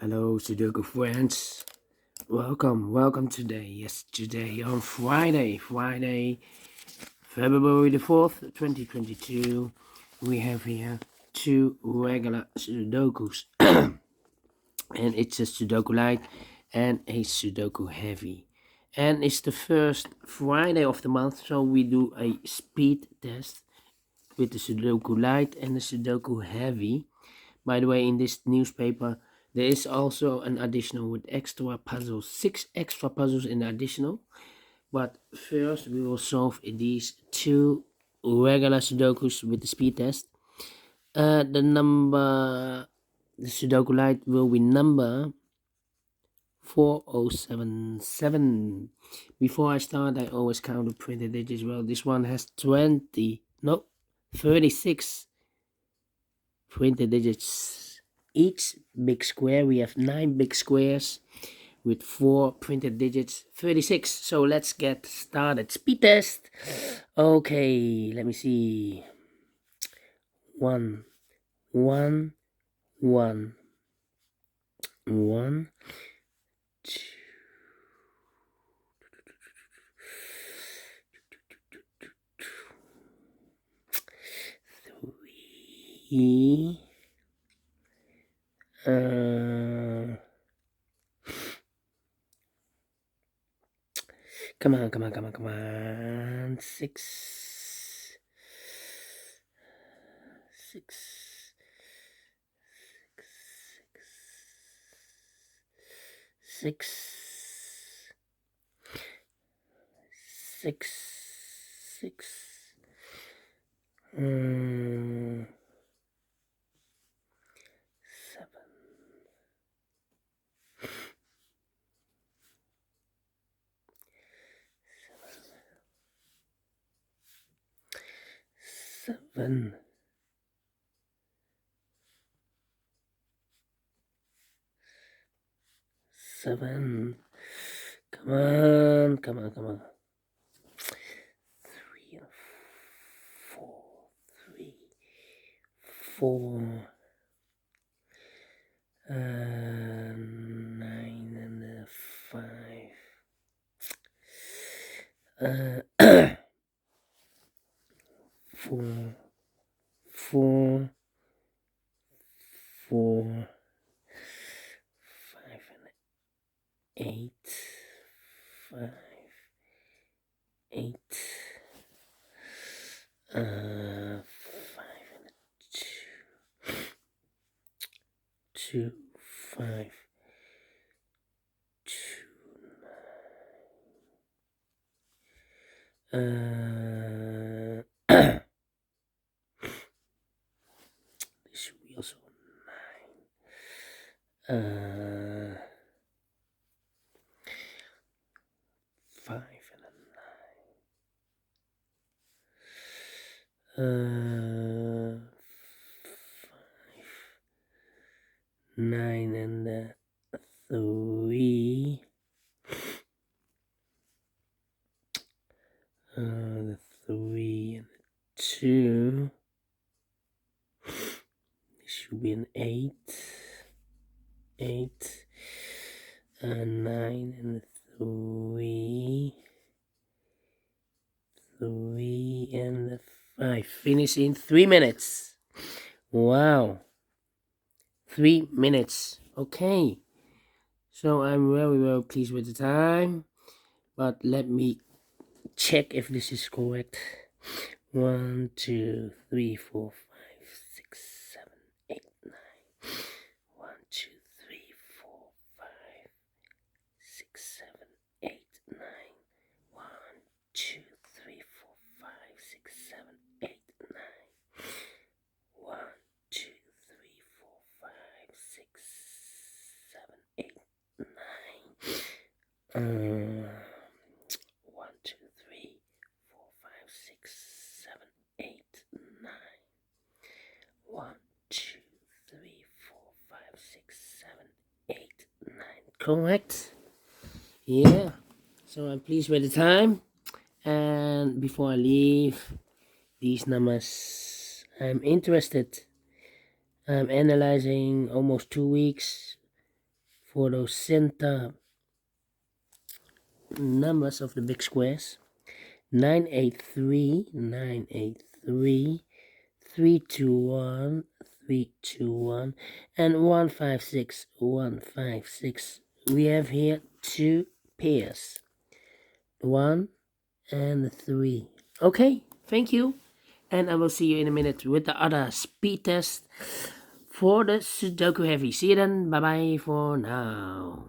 Hello Sudoku friends, welcome today. Yes, today on Friday, February the 4th, 2022, we have here two regular Sudokus, and it's a Sudoku Light and a Sudoku Heavy. And it's the first Friday of the month, so we do a speed test with the Sudoku Light and the Sudoku Heavy. By the way, in this newspaper, there is also an additional with extra puzzles, 6 extra puzzles in the additional. But first, we will solve these two regular Sudokus with the speed test. The Sudoku Light will be number 4077. Before I start, I always count the printed digits. Well, this one has 36 printed digits. Each big square, we have 9 big squares with 4 printed digits, 36. So let's get started. Speed test. Okay, let me see. 1, 1, 1, 1, 2, 3. Come on. 6. 6. 7. 7. Come on. 3 and 4. 3, 4. 9 and 5. 4, 4, 4, 5 and 8, 5, 8, 5 and 2, 5, 2, 9. This should be also 9. 5 and a 9. 5, 9 and 3. The 3 and 2. This should be an 8. 8. 9 and 3. 3 and 5. Finish in 3 minutes. Wow. 3 minutes. Okay. So I'm very pleased with the time. But let me check if this is correct. 1, 2, 3, 4, 5, 6, 7, 8, 9. 1, 2, 3, 4, 5, 6, 7, 8, 9. 1, 2, 3, 4, 5, 6, 7, 8, 9. 1, 2, 3, 4, 5, 6, 7, 8, 9. 1, 2, 3, 4, 5, 6, 7, 8, 9. 1, 2, 3, 4, 5, 6, 7, 8, 9. Correct? Yeah. So I'm pleased with the time. And before I leave these numbers, I'm interested. I'm analyzing almost 2 weeks for those center numbers of the big squares. 983, 983, 321, 321, and 156, 156. We have here two pairs, 1 and 3. Okay, thank you, and I will see you in a minute with the other speed test for the Sudoku Heavy. See you then, bye bye for now.